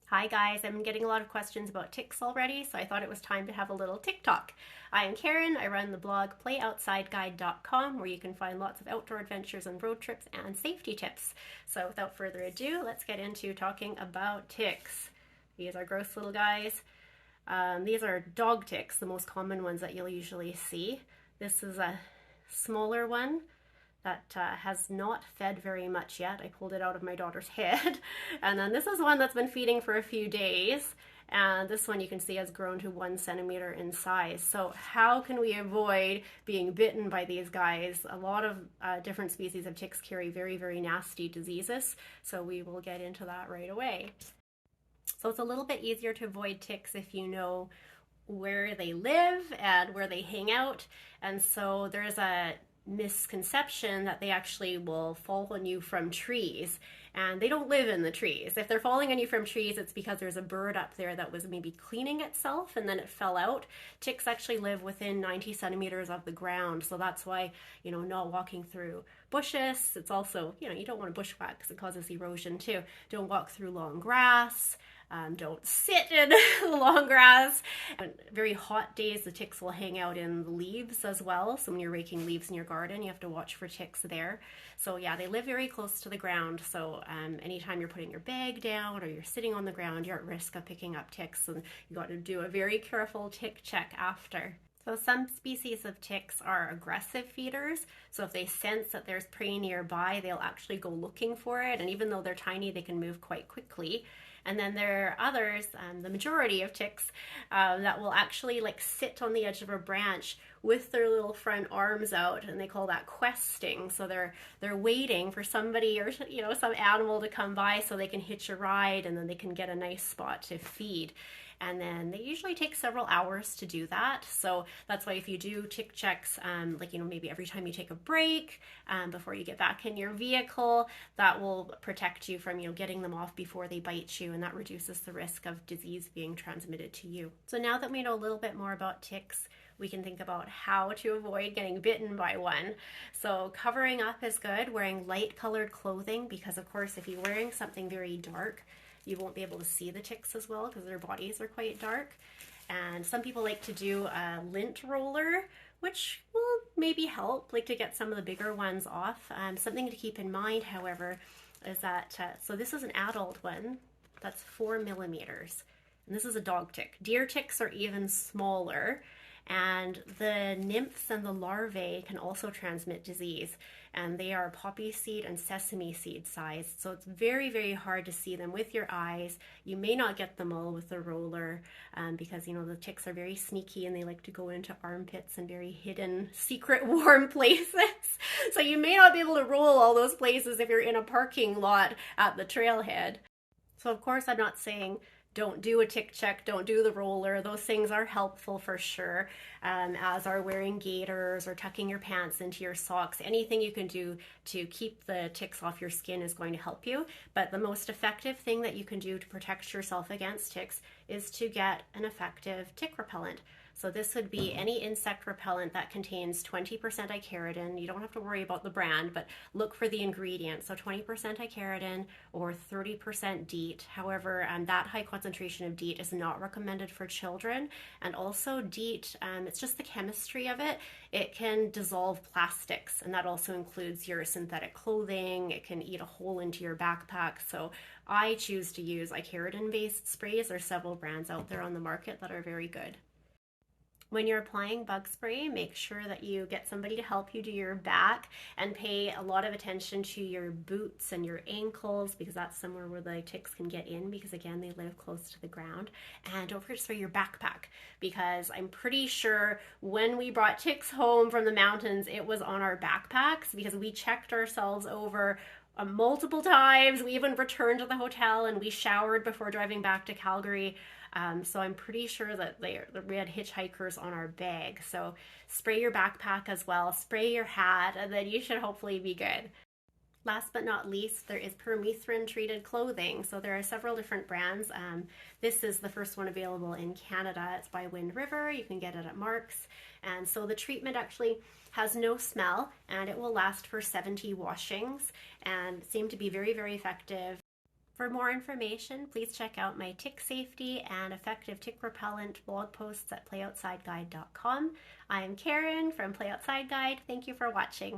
Hi guys, I've been getting a lot of questions about ticks already, so I thought it was time to have a little tick talk. I am Karen. I run the blog playoutsideguide.com where you can find lots of outdoor adventures and road trips and safety tips. So without further ado, let's get into talking about ticks. These are gross little guys. These are dog ticks, the most common ones that you'll usually see. This is a smaller one that has not fed very much yet. I pulled it out of my daughter's head. And then this is one that's been feeding for a few days. And this one you can see has grown to 1 centimeter in size. So how can we avoid being bitten by these guys? A lot of different species of ticks carry very, very nasty diseases. So we will get into that right away. So it's a little bit easier to avoid ticks if you know where they live and where they hang out. And so there's a misconception that they actually will fall on you from trees, and they don't live in the trees. If they're falling on you from trees, it's because there's a bird up there that was maybe cleaning itself and then it fell out. Ticks actually live within 90 centimeters of the ground, so that's why, not walking through bushes. It's also, you don't want to bushwhack because it causes erosion too. Don't walk through long grass. Don't sit in the long grass. On very hot days, the ticks will hang out in the leaves as well. So when you're raking leaves in your garden, you have to watch for ticks there. So yeah, they live very close to the ground. So anytime you're putting your bag down or you're sitting on the ground, you're at risk of picking up ticks, and you got to do a very careful tick check after. So some species of ticks are aggressive feeders. So if they sense that there's prey nearby, they'll actually go looking for it. And even though they're tiny, they can move quite quickly. And then there are others, the majority of ticks, that will actually sit on the edge of a branch with their little front arms out, and they call that questing. So they're waiting for somebody or some animal to come by so they can hitch a ride, and then they can get a nice spot to feed. And then they usually take several hours to do that. So that's why if you do tick checks, maybe every time you take a break, before you get back in your vehicle, that will protect you from, getting them off before they bite you, and that reduces the risk of disease being transmitted to you. So now that we know a little bit more about ticks, we can think about how to avoid getting bitten by one. So covering up is good, wearing light colored clothing, because of course if you're wearing something very dark, you won't be able to see the ticks as well because their bodies are quite dark. And some people like to do a lint roller, which will maybe help, to get some of the bigger ones off. Something to keep in mind, however, is that, so this is an adult one that's 4 millimeters. And this is a dog tick. Deer ticks are even smaller. And the nymphs and the larvae can also transmit disease, and they are poppy seed and sesame seed sized. So it's very, very hard to see them with your eyes. You may not get them all with the roller because, the ticks are very sneaky and they like to go into armpits and very hidden, secret, warm places. So you may not be able to roll all those places if you're in a parking lot at the trailhead. So of course, I'm not saying don't do a tick check, don't do the roller. Those things are helpful for sure, as are wearing gaiters or tucking your pants into your socks. Anything you can do to keep the ticks off your skin is going to help you. But the most effective thing that you can do to protect yourself against ticks is to get an effective tick repellent. So this would be any insect repellent that contains 20% icaritin. You don't have to worry about the brand, but look for the ingredients. So 20% icaritin or 30% DEET. However, that high concentration of DEET is not recommended for children. And also DEET, it's just the chemistry of it. It can dissolve plastics, and that also includes your synthetic clothing. It can eat a hole into your backpack. So I choose to use icaritin-based sprays. There are several brands out there on the market that are very good. When you're applying bug spray, make sure that you get somebody to help you do your back, and pay a lot of attention to your boots and your ankles, because that's somewhere where the ticks can get in, because again, they live close to the ground. And don't forget to spray your backpack, because I'm pretty sure when we brought ticks home from the mountains, it was on our backpacks, because we checked ourselves over multiple times. We even returned to the hotel and we showered before driving back to Calgary. So I'm pretty sure that we had hitchhikers on our bag. So spray your backpack as well, spray your hat, and then you should hopefully be good. Last but not least, there is permethrin treated clothing. So there are several different brands. This is the first one available in Canada. It's by Wind River. You can get it at Mark's. And so the treatment actually has no smell, and it will last for 70 washings and seem to be very, very effective For more information, please check out my tick safety and effective tick repellent blog posts at playoutsideguide.com. I'm Karen from Play Outside Guide. Thank you for watching.